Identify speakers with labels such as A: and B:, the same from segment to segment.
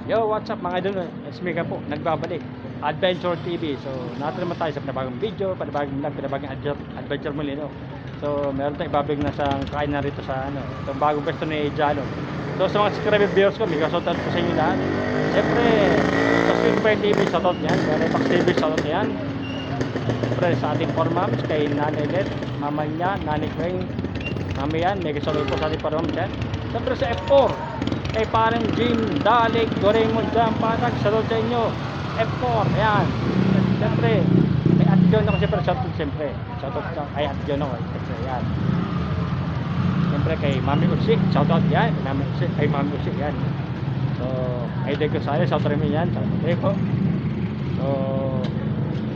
A: Yo, what's up mga idol? It's Mika po, nagbabalik Adventure TV. So, natin naman tayo sa panibagong video, panibagong vlog, panibagong adventure muli, no? So, meron tayong ibabig na sa kain na rito sa ano, itong bagong pwesto ni Jalo. So, sa mga subscriber viewers ko, may kasoutout po sa inyo lahat. Siyempre, sa Sweetbite TV, shoutout yan. Meron Tax TV, shoutout yan. Siyempre, sa ating 4 moms, kay Nanay Let, Mama niya, Nanay Queen, Mami yan, may kasoutout po sa ating 4 moms yan. Siyempre, sa F4, kay parang Jim, Dalik, Doraemon, Jam, Patag, shoutout sa inyo. F4, yan. Siyempre, may Atjon ako siyempre, shoutout siyempre. Shoutout sa, ay Atjon ako, siyempre, yan. Siyempre, kay Mami Usi, shoutout yan. Mami Usi, ay Mami Usi, yan. So, ay Dego Sales, shoutout rin yan, shoutout rin po. So,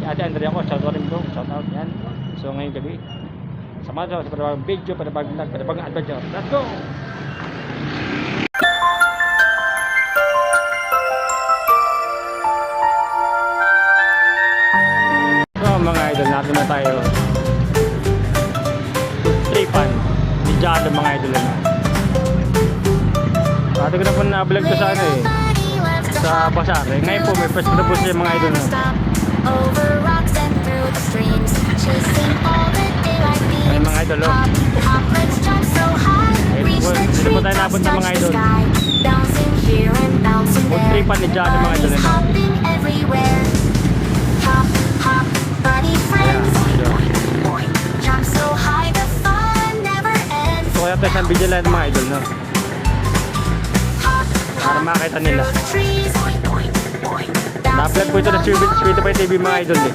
A: kay Ate Andrea ko, shoutout rin po, shoutout yan. So, ngayong gabi, sama sa panibagong video, panibagong vlog, panibagong adventure. Let's go! Mga idol, natin na tayo tripan ni Jalo mga idol na. Dati ko na po na-vlog to sa ano eh, sa Pasar eh. Ngayon po may pwesto na po siya mga idol na. Ay mga idol oh. Dito po tayo napunta mga idol. Food tripan ni Jalo mga idol na. So kaya tayo siyang video lang mga idol, no? Para makita nila. Na-upload po ito na Sweetbite TV mga idol eh.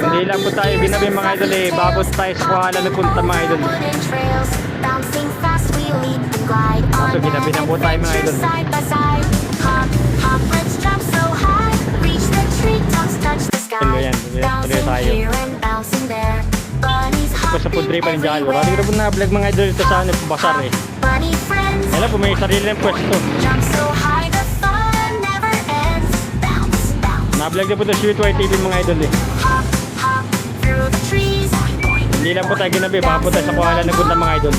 A: Hindi lang po tayo binabi mga idol eh. Babot tayo sa kuhala na punta mga idol. So binabi na po tayo mga idol. Tuloy yan, tuloy tayo. Ito sa food tripan ni Jalo. Rati ko na po na-vlog mga idol ito sa Pasar eh. Kaya po may sarili ng pwesto. Na-vlog na po ito Sweetbite TV mga idol eh. Hindi lang po tayo ginabi, baka po tayo sa kuhala na punta mga idol.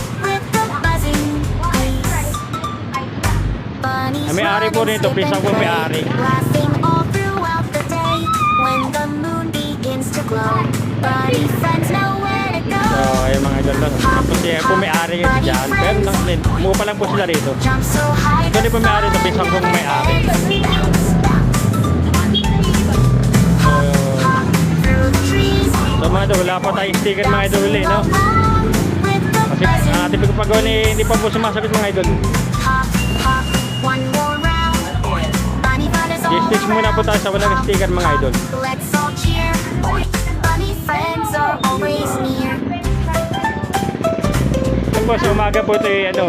A: May ari po rin ito, please ako may ari. So, ayun mga idol lang. Tapos siya po may ari dyan. Pero mukha pa lang po sila rito. Ito din po may ari ito, please ako may ari. So mga idol, wala pa tayong sticker mga idol ulit, no? Kasi ang ating pagpagawa hindi pa po sumasagot mga idol. I-stitch muna po tayo sa walang sticker mga idol. Ito po sa umaga po ito yung ano,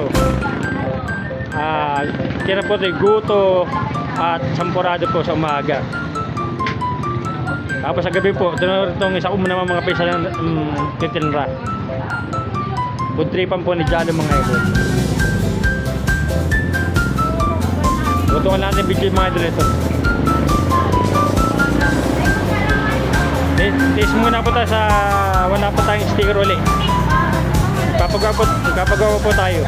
A: kira po ito yung guto at sampurado po sa umaga. Tapos sa gabi po, ito na itong isa ko naman mga pesa ng titinra. Food tripan po ni Jalo mga idol. Tutukan natin video mga idol ito. Taste muna po tayo sa wala pa tayong sticker ulit. Kapagawa po tayo.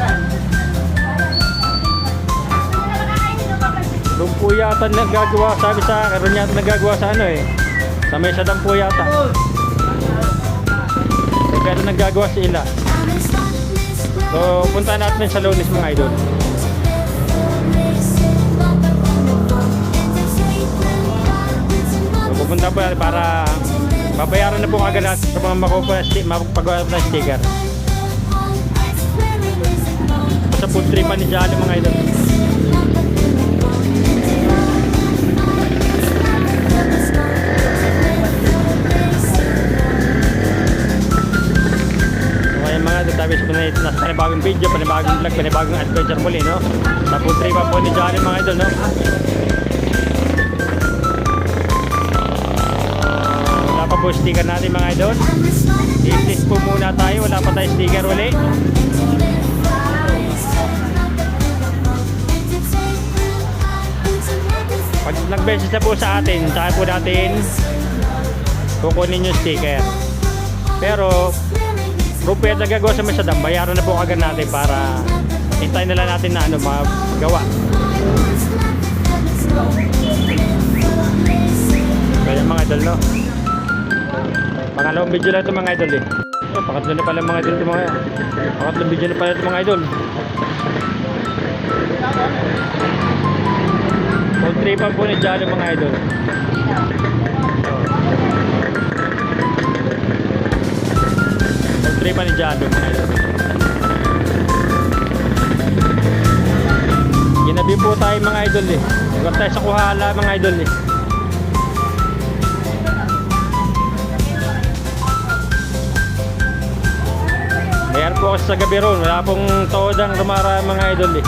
A: Doon po yata nagagawa, sabi sa karon yata nagagawa sa ano eh. Sa mesa dam po yata. Kaya nagagawa sila. So punta natin sa Lunes mga idol. Pupunta po para babayaran na po agad sa mga makapagawa ng sticker. Sa food tripan ni Jalo mga idol. So kaya mga details po na ito nasa panibagong video, panibagong vlog, panibagong adventure muli, no? Sa food tripan po ni Jalo mga idol, no? Po sticker natin mga idol. I-list po muna tayo, wala pa tayo sticker ulit. Pag nag-message na po sa atin, saan po natin kukunin yung sticker. Pero kung pwede nagagawa sa Mesadam, bayaran na po agad natin para hintayin na lang natin na ano, magawa. Kaya mga idol, no? Pangalawang video lang ito mga idol eh. Pangatlo na pala mga idol ito mga. Pangatlong video na pala ito mga idol. Full tripan po ni Jalo mga idol. Full tripan ni Jalo mga idol. Ginabi po tayo mga idol eh. Huwag tayo sa kuhala mga idol eh. Mayroon po kasi sa gabi ron. Wala pong todang rumara mga idol eh.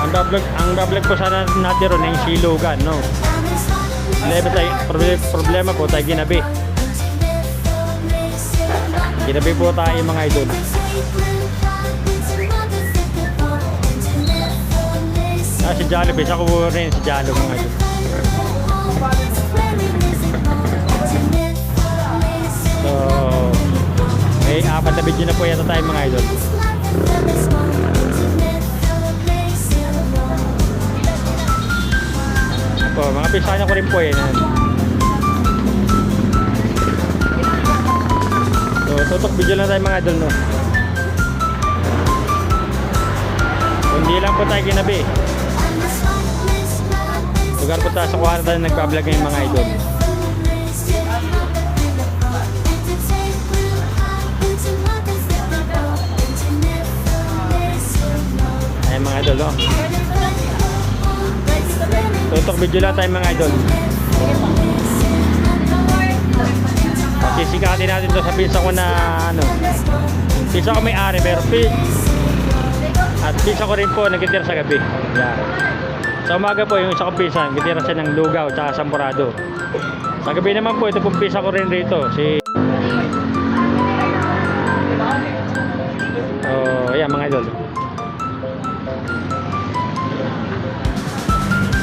A: Ang bablog po sana natin ron yung silugan, no? Problema po tayo ginabi. Ginabi po tayo mga idol. Si Jalo, bisa ko po rin si Jalo mga idol. So, may 4 na video na po yata tayo mga idol. Po, mga pisanya ko rin po yan. So, tutok video lang tayo mga idol, no? Hindi lang po tayo ginabi. Lugar po tayo sa kuha na tayo nagpa-vlog ngayon mga idol. Ayan mga idol, no? Tutok video lang tayo mga idol. Sisikatin natin to sa pinsa ko na ano. Pinsa ko may ari pero at pinsa ko rin po nagtitira sa gabi. Yan. Sa umaga po yung isa kong pinsa nagtitira siya ng lugaw at sampurado. Sa gabi naman po ito pong pinsa ko rin rito si ayan mga idol.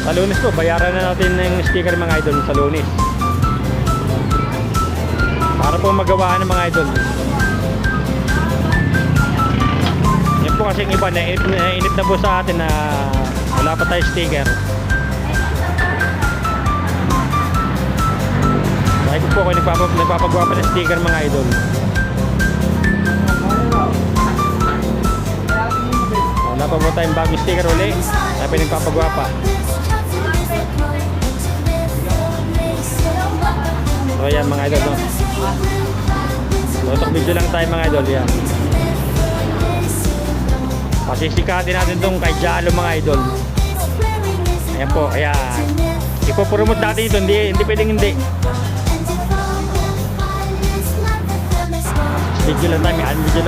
A: Sa Lunes po, bayaran na natin ng sticker mga idol sa Lunes. Para po magawaan ng mga idol. Yan po kasing iba, nainip na po sa atin na wala pa tayo sticker. Dahil po ako nagpapagawa pa ng sticker mga idol. Wala pa po tayong bagong sticker uli. Sabi nagpapagawa pa. So yan mga idol, no? Tutok video lang tayo mga idol, yan. Pasisikatin natin itong kay Jalo mga idol. Ayan po, ayan. Ipopromote natin ito, hindi pwedeng hindi. Video lang tayo, video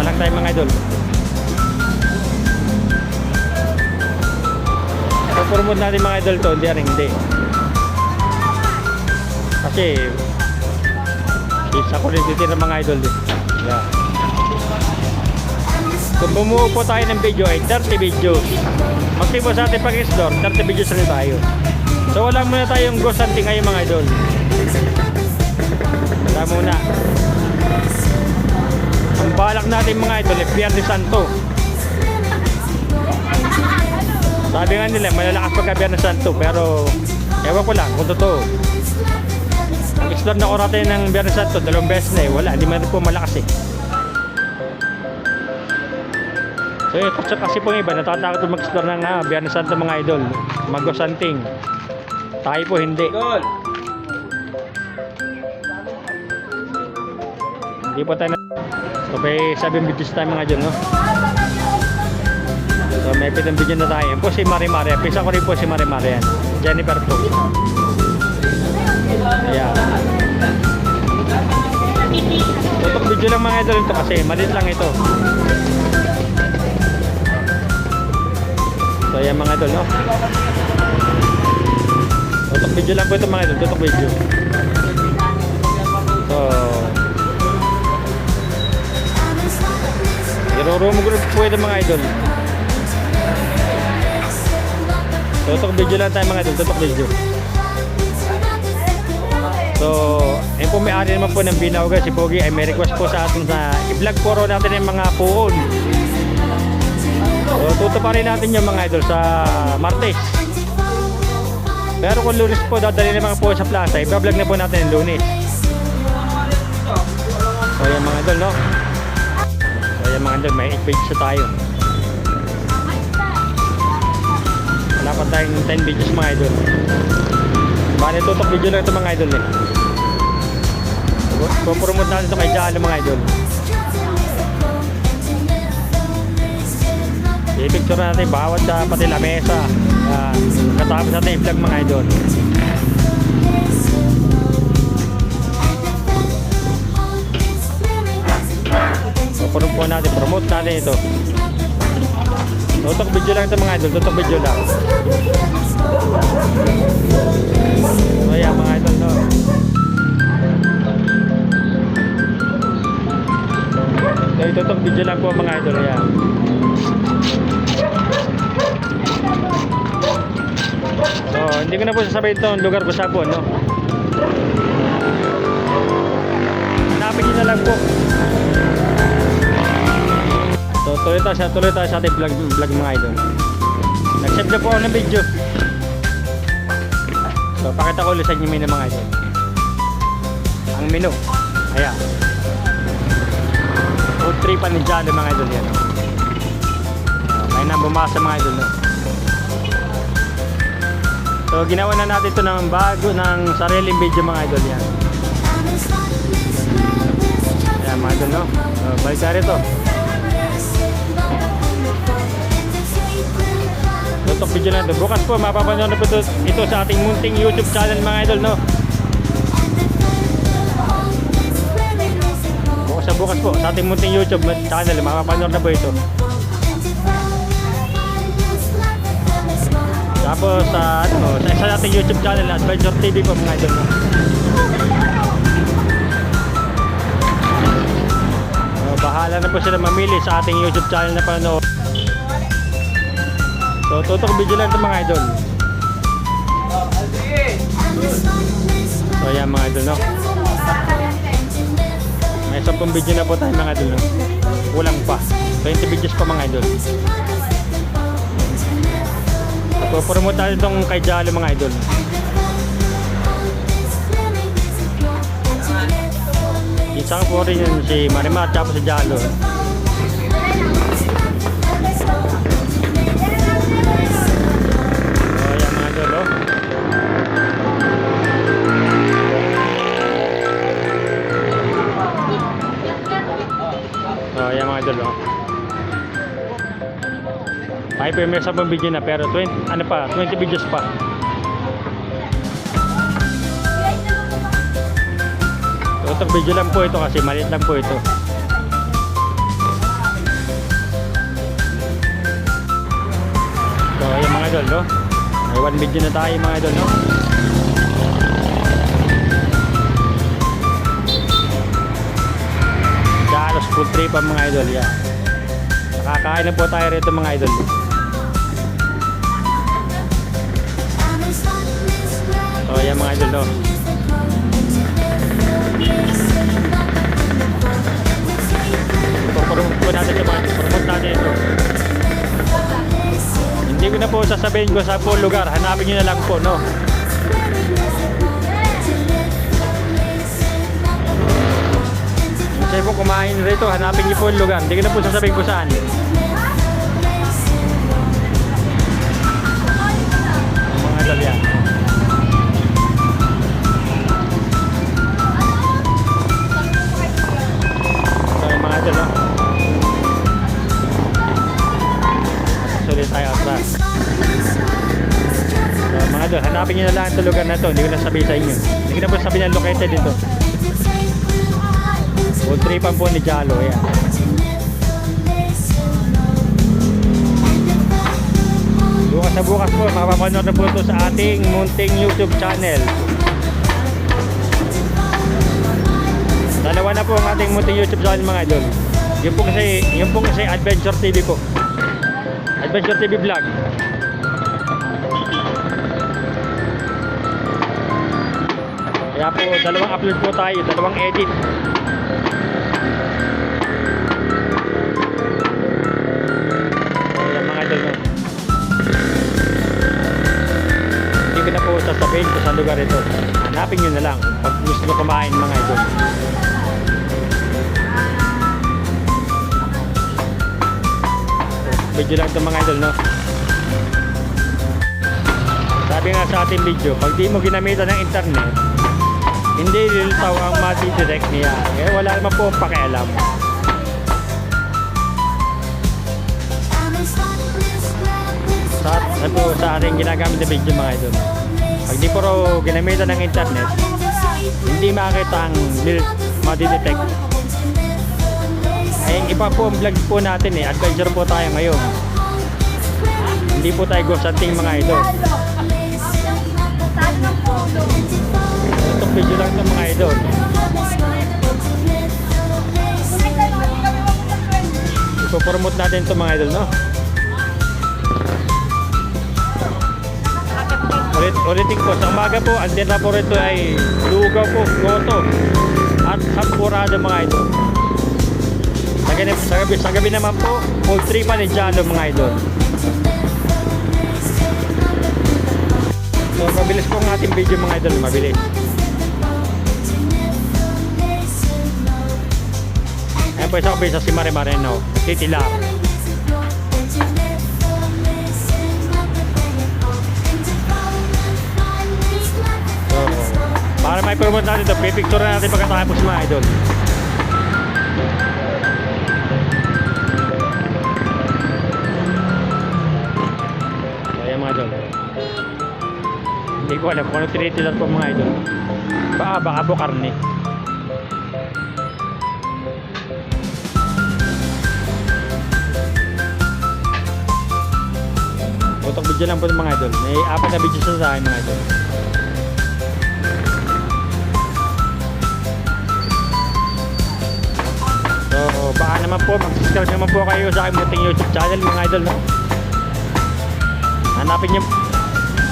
A: lang tayo mga idol. Ipopromote natin mga idol to, hindi. Kasi isa ko rin dito ng mga idol din. Yeah. Kung bumuo po tayo ng video ay 30 videos. Magtipo sa ating pag-explore, 30 videos rin tayo. So wala muna tayong ghost hunting ngayon mga idol. Wala muna. Ang balak natin mga idol ay Biyernes Santo. Sabi nga nila malalakas pagka Biyernes Santo, pero ewan ko lang kung totoo. Explore na ko natin ng Biyernes Santo 2 beses na eh. Wala, hindi man po malakas eh. So kasi po iba, natatakot po mag-explore ng Biyernes Santo mga idol. Mag-ghost hunting. Tayo po hindi. Hindi po tayo na. So may 7 videos tayo mga idol, no? So may 7 video na tayo. Yan po si Marimar. Pisa ko rin po si Marimar yan. Jennifer po. Ayan. Tutok video lang mga idol ito kasi maliit lang ito. So ayan mga idol, no? Tutok video lang po ito mga idol. Tutok video. So irurumog rin po ito mga idol. Tutok video lang tayo mga idol. Tutok video. So, yun po may-ari naman po ng Binaogan, si Pogi, ay may request po sa atin na i-vlog po raw natin yung mga puon. So, tutuparin natin yung mga idol sa Martes. Pero kung Lunes po, dadali ng mga puon sa plaza, i-vlog na po natin yung Lunes. So, yung mga idol, no? So, yung mga idol, may 8 pages na tayo. Wala pa tayong 10 videos mga idol. Bale, tutok video lang ito mga idol eh. Pupromote natin ito kay Jalo mga idol. I-picture natin bawat pati lamesa. Katapos natin i-vlog mga idol. Pupromote natin, promote natin ito. Tutok video lang ito mga idol, tutok video lang. So yeah mga idol, no? So tutok video lang po mga idol, yeah. So hindi ko na po sasabihin itong lugar ko sa Buon, no? Hanapin nyo na lang po. So tuloy tayo sa ating vlog mga idol. Nag-save na po ako ng video. So pakita ko ulit sa inyo menu mga idol. Ang menu, ayan. Food trip pa ni Jalo mga idol yan. May na bumasa mga idol, no? So ginawa na natin ito ng bago, ng sariling video mga idol yan. Ayan mga idol, no? Balik tayo rito. Tutok video na ito. Bukas po, mapapanood na po ito sa ating munting YouTube channel mga idol, no? Bukas po, sa ating munting YouTube channel, mapapanood na po ito. Tapos sa isa nating YouTube channel, Adventure TV po mga idol, no? Bahala na po sila mamili sa ating YouTube channel na panood. So, tutok video lang ito mga idol. So, yan mga idol, no? May 10 video na po tayo mga idol, no? Kulang pa. 20 videos pa mga idol. So, promote natin itong kay Jalo mga idol. Isang po rin yun si Marimar tapos si Jalo. Ayan mga idol, oh. 5 may 10 video na pero 20 videos pa. Tutok video lang po ito kasi maliit lang po ito. So ayan mga idol, no? May 1 video na tayo mga idol, no? Food trip ang mga idol, yan. Nakakain na po tayo rito mga idol. So yan mga idol, no? Promote natin ito mga idol. Promote natin ito. Hindi ko na po sasabihin ko sa po lugar. Hanapin nyo na lang po, no? Kasi po kumain rito, hanapin niyo po yung lugar. Hindi ko na po sasabihin ko saan. Mga idol yan. So yung mga idol, no? Sulit tayo atras. So mga idol, hanapin niyo na lang ito lugar na ito. Hindi ko na sabihin sa inyo. Hindi ko na po sabihin ang located dito. Food tripan po ni Jalo, yan. Bukas na bukas po, mapapanood na po ito sa ating munting YouTube channel. Dalawa na po ang ating munting YouTube channel mga idol. Yung po kasi Adventure TV po. Adventure TV Vlog. Kaya po, dalawang upload po tayo, dalawang edit. Ayan mga idol, no? Hindi ko na po sasabihin kung sa lugar ito. Hanapin nyo na lang pag gusto nyo kumain mga idol. Video lang ito mga idol, no? Sabi nga sa ating video, pag di mo ginamitan ng internet, hindi lilitaw ang mati-direct niya. Eh, wala naman po ang pakialam. Sa ating ginagamit na video mga idol, pag di po raw ginamitan ng internet, hindi makakita ang mati-detect. Ay, iba po ang vlog po natin eh. Adventure po tayo ngayon. Hindi po tayo ghost hunting mga idol. Itong video lang ito mga idol. Ipopromote natin ito mga idol, no? Ulitin po, sa umaga po, ang tira po rito ay lugaw po, goto at sampurado mga idol. Sa gabi naman po, poultry pa ni Jalo mga idol. So mabilis po ang ating video mga idol, mabilis. Ayan po isa ko sa si Mare Mareno, titila. So, para may promote natin ito, pipicture na natin pagkatapos mga idol. Mga idol, hindi ko alam kung ano tinitilan po mga idol. Baka po karne. Utok video lang po mga idol. May 4 na video sa akin mga idol. So baka naman po mag-subscribe naman po kayo sa aking munting YouTube channel mga idol, no? Hanapin nyo,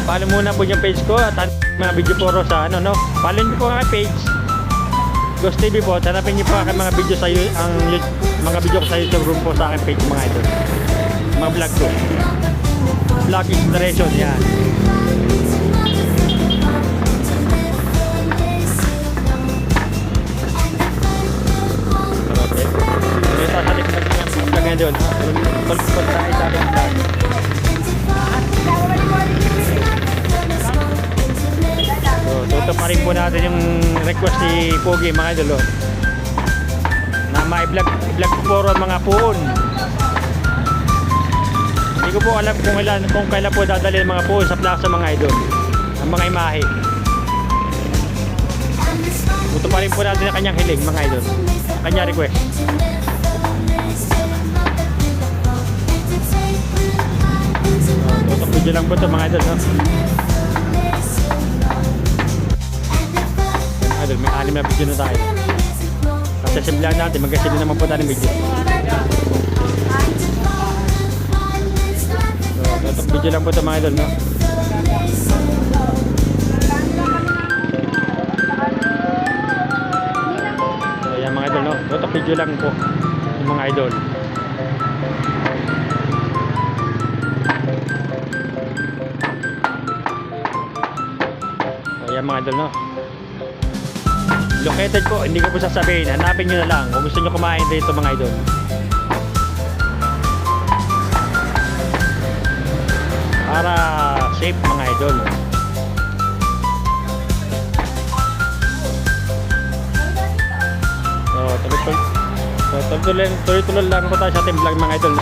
A: follow muna po yung page ko at mga video puro sa ano, no? Follow nyo po ang page Ghost TV po, hanapin nyo po ang mga video sa mga video ko sa YouTube room po sa aking page mga idol. Mga vlog ko, vlog inspiration, yan. Okay, ito sa ating vlog ngayon, tulpot tayo sa ating vlog. Tutup pa rin po natin yung request ni Pogi mga idol, na ma-vlog po ron mga puon. Hindi ko po alam kung kailan po dadalhin mga puon sa plaza mga idol, ang mga imahe. Tutup pa rin po natin ang kanyang hiling mga idol, ang kanyang request. Tutup video lang po ito mga idol, no? Idol, may 6 na video na tayo. Kasi simulahan natin, magkasimula naman po tayo ng video. So, itong video lang po ito mga idol, no? So, yan mga idol, no? Itong video lang po yung mga idol. So, yan mga idol, no? Located po, hindi ko po sasabihin, hanapin nyo na lang kung gusto nyo kumain dito mga idol. Para safe mga idol. So tuloy-tuloy lang po tayo sa ating vlog mga idol.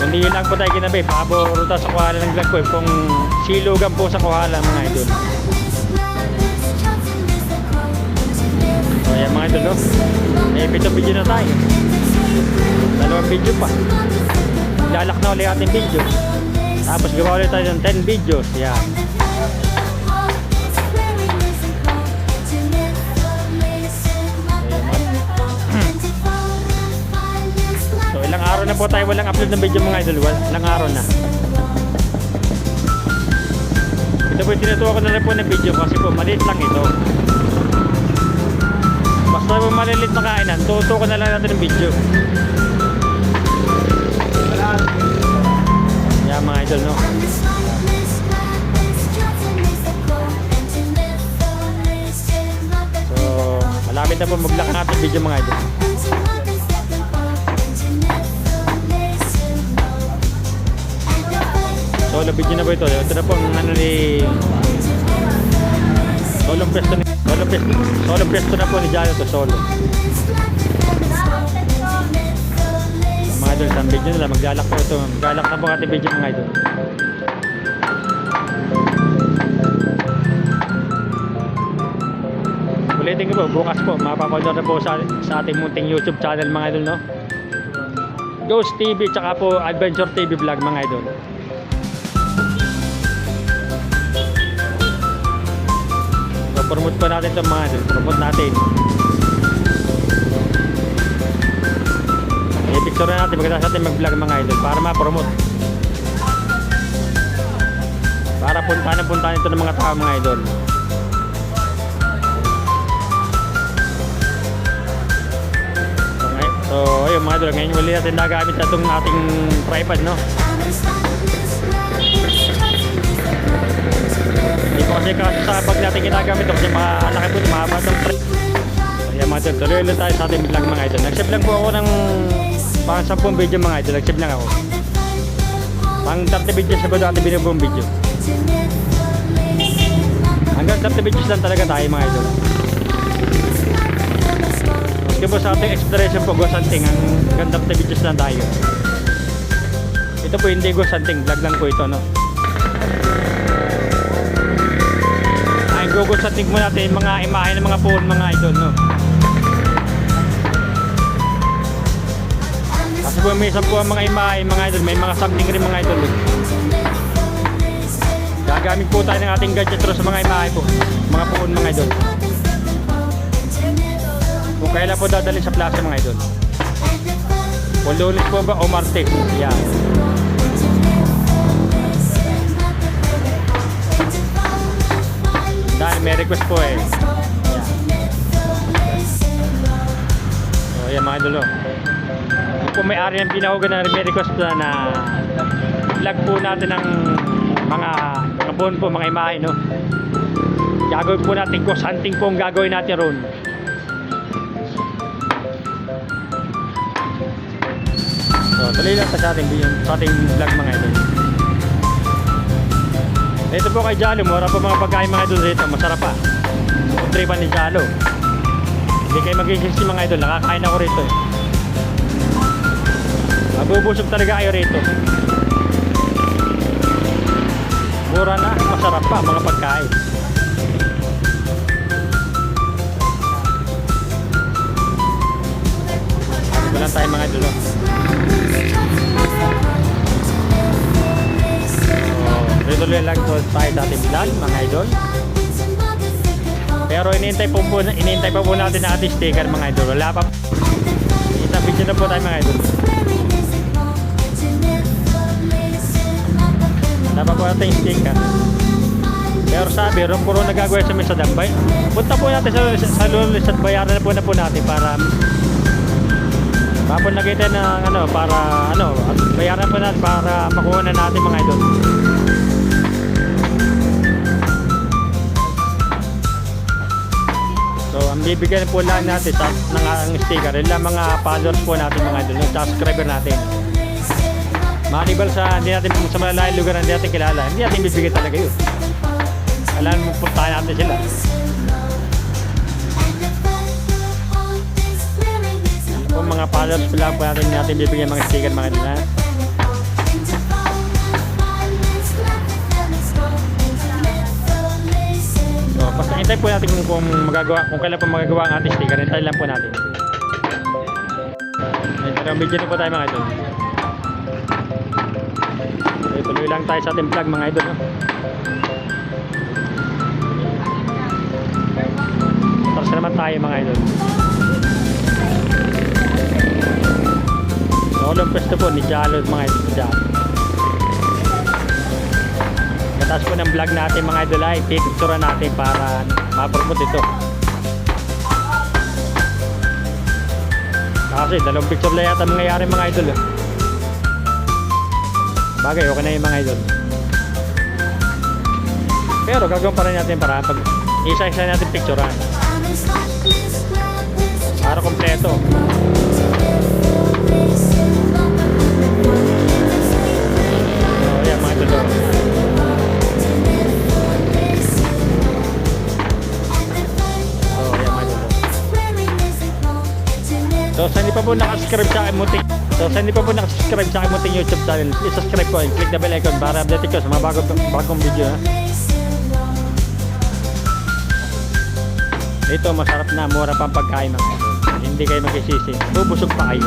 A: Hindi lang po tayo ginabi, paabot tayo sa kuhala ng vlog ko kung silugan po sa kuhala mga idol. So yan mga idol, no? May 7 video na tayo. 2 video pa. Lalak na ulit ating video. Tapos gawa ulit tayo ng 10 videos. Yan. So ilang araw na po tayo walang upload ng video mga idol. Ilang araw na. Ito po, tinutuwa ko na rin po ng video kasi po maliit lang ito. Basta po malilit na kainan, tutuwa ko na lang natin ng video. Yan mga idol, no? So, malapit na po mag-lock ang ating video mga idol. Solo video na po ito. Ito na po ang ano ni solo presto na po ni Jalo to solo. Mga idol, isang video nila maglalak po ito. Maglalak na po ang ating video mga idol. Ulitin ko po, bukas po mapapanood na po sa ating munting YouTube channel mga idol, no? Ghost TV tsaka po Adventure TV Vlog mga idol. Promote pa natin ito mga idol. Promote natin. I-picture natin. Magkatapos natin mag-vlog mga idol para ma-promote. Para puntahan ito ng mga tao mga idol. So ayun mga idol. Ngayon uli natin nagamit na itong ating tripod, no? Hindi po kasi sa bag natin ginagamit ito kasi malaki po, mahaba itong trip. Kaya mga idol, tuloy ulit tayo sa ating vlog mga idol. Nag-save lang po ako ng pang 10 video mga idol. Nag-save lang ako. Pang 30 videos na po ating binubuong video. Hanggang 30 videos lang talaga tayo mga idol. Kasi po sa ating exploration po, ghost hunting, hanggang 30 videos lang tayo. Ito po hindi ghost hunting, vlog lang po ito, no? Ghost hunting mo natin mga imahe ng mga phone mga idol, no? Kasi po minsan po ang mga imahe mga idol, may mga something rin mga idol. Gagamit po tayo ng ating gadget sa mga imahe po, mga phone mga idol. Kung kailan po dadalhin sa plaza mga idol. O Lunes po ba o Martes? Yan. Dahil may request po eh. Ayan. So ayan mga idol. Yung po may ari ng pinahugan na may request po na vlog po natin ng mga buon po, mga imahe, no? Gagawin po natin, ghost hunting po ang gagawin natin ron. So tuloy lang sa ating vlog mga idol. Ito po kay Jalo, mura po mga pagkain mga idol dito, masarap pa. Tripan ni Jalo. Hindi kayo mag-isisi mga idol, nakakain ako rito eh. Mabubusog talaga kayo rito. Mura na, masarap pa mga pagkain. Ano lang tayo mga idol. Tuloy lang po tayo sa ating vlog mga idol. Pero inintay pa po natin na ating sticker mga idol. Wala pa. Isang video na po tayo mga idol. Wala pa po natin sticker. Pero sabi, ron puro nagagawin sa mesa dambay. Punta po natin sa lulis at bayaran na po natin para mapunlagay tayo ng para bayaran po natin para makuha na natin mga idol. Ang bibigyan po lang natin ng sticker ilang mga followers po natin mga idol, yung subscriber natin. Malibal sa hindi natin sa malalayang lugar na hindi natin kilala, hindi natin bibigyan talaga yun. Kailangan mo puntahan natin sila. Kung mga followers po lang po natin bibigyan mga sticker mga idol, ha? Basta hintay po natin kung kailan po magagawa ang ating sticker. Hintay lang po natin. Ito ang video na po tayo mga idol. Tuloy lang tayo sa ating vlog mga idol, no? Tapos naman tayo mga idol. Solo pwesto po ni Jalo mga idol. Tapos po ng vlog natin mga idol ay pipicturean natin para ma-promote ito. Kasi dalawang picture lang yata mangyayari mga idol. Bagay, okay na yung mga idol. Pero gagawin pa rin natin para pag isa-isa natin picturean. Para kompleto. So, yan mga idol. So, sa hindi pa po nakasubscribe sa aking munting YouTube channel, please subscribe ko and click the bell icon para update ko sa mga bagong video. Ito, masarap na, mura pang pagkain mga idol. Hindi kayo magsisisi. Bubusog pa kayo.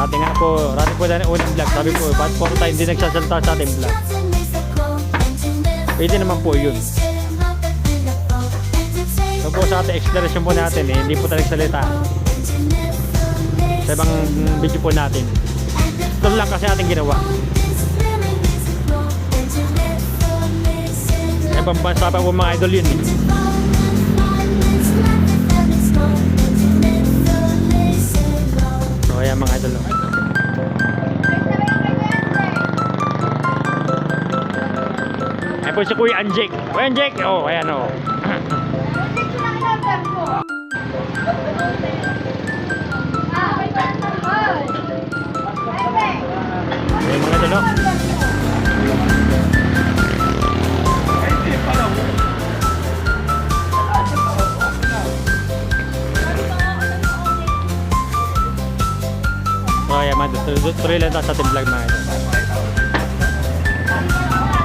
A: Rati po na unang vlog. Sabi po, ba't po tayo hindi nagsasalita sa ating vlog? Pwede naman po yun. So po sa ating explanation po natin, hindi po tayo nagsalita sa ibang video po natin. Ito lang kasi ating ginawa. Sa ibang bansa pa po mga idol yun. So ayan mga idol. Ayan po si Kuya Anjik. Kuya Anjik! Oh, ayan o. Ayan mga idol. So ayan mga idol. Tuloy lang tayo sa ating vlog mga idol.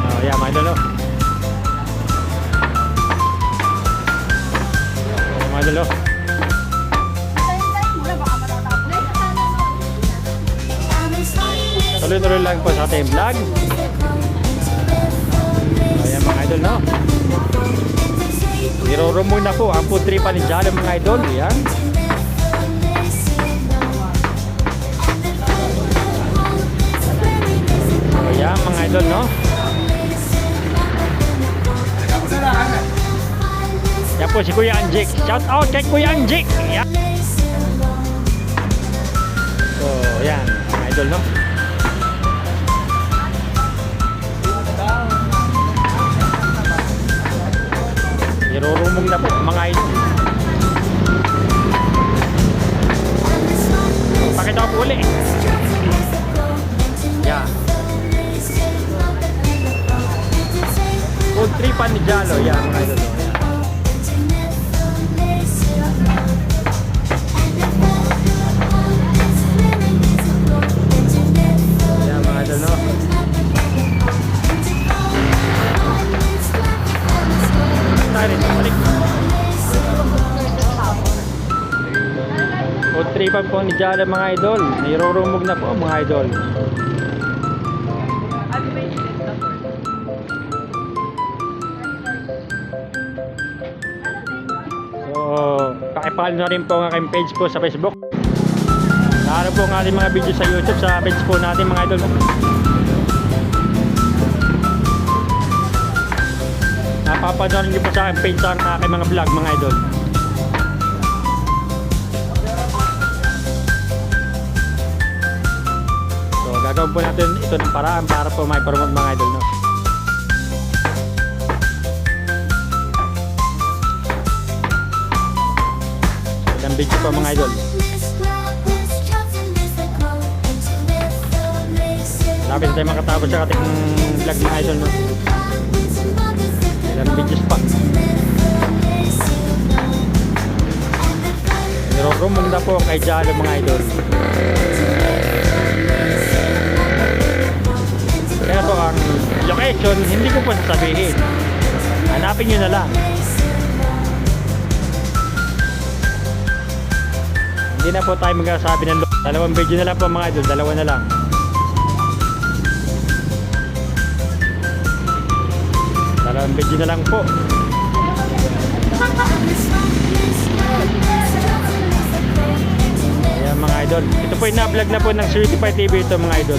A: Oh, ayan mga idol. Mga idol. Tuloy-tuloy lang po sa ating vlog. Ayan mga idol, no? Niroro muna po ang putripan ni Jalo mga idol. Ayan. Ayan mga idol, no? Yan po si Kuya Anjik. Shout out kay Kuya Anjik. Ayan. So, ayan mga idol, no? Irurumong na po mga idol. Pakita ko po uli. Yeah. Food tripan ni Jalo. Yeah mga idol. Yeah mga idol, no? Food tripan po ni Jalo mga idol. Nirurumog na po mga idol. So, pakipollow na rin po ang aking page po sa Facebook. Naroon po ang ating mga video sa YouTube sa page po natin mga idol. Napapanood niyo po sa aking page sa aking mga vlog mga idol. So gagawin po natin ito ng paraan para po may promote mga idol, no? So ilang video po mga idol. Lapit na tayo makatapos sa ating vlog mga idol, no? Ilang videos pa. Nirurumong na po kay Jalo mga idol. Kaya po ang location hindi ko po sasabihin. Hanapin nyo na lang. Hindi na po tayo magsasabi ng dalawang video na lang po mga idol. Dalawa na lang. Dalawang video na lang po. Ayan mga idol. idol. Ito po yung na-vlog na po ng Certified TV ito mga idol.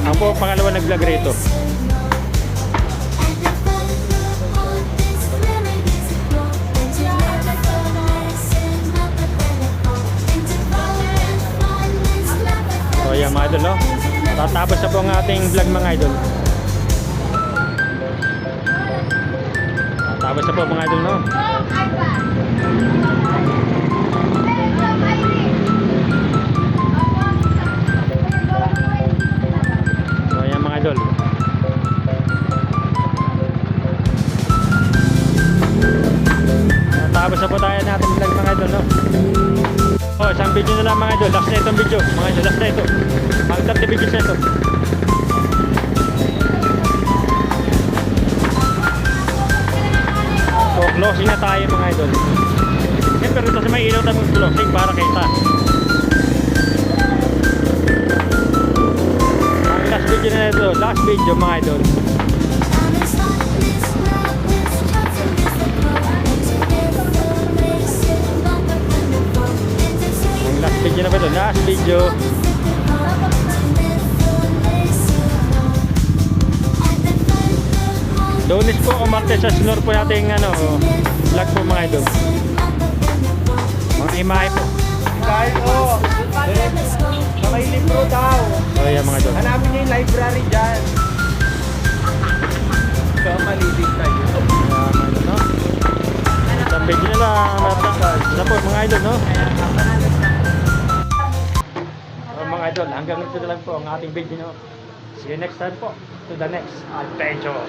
A: Ako po pangalawa nag-vlog rito. So yan mga idol, no? Tatapos na po ang ating vlog mga idol. Tatapos na po mga idol, no? So yan mga idol. Tatapos na po tayo ng ating vlog mga idol, no? Oh, isang video na lang mga idol. Last na itong video. Mga idol, last na ito. Mga 30 videos na ito. So, closing na tayo mga idol. Siyempre ito sa may ilaw tayo closing para kita. Ang last video na ito. Last video mga idol. Last video na ba ito? Last video. Lunes po o Martes sa sunod po natin vlog po mga idol. Mga imahe po.
B: Kahit may libro daw.
A: So yan mga idol.
B: Hanapin niyo yung library dyan. So, malilip tayo.
A: Mga idol, no? Isang video na lang. Isa po mga idol, no? Mga idol, hanggang ito na lang po ang ating video, no? See you next time po to the next adventure.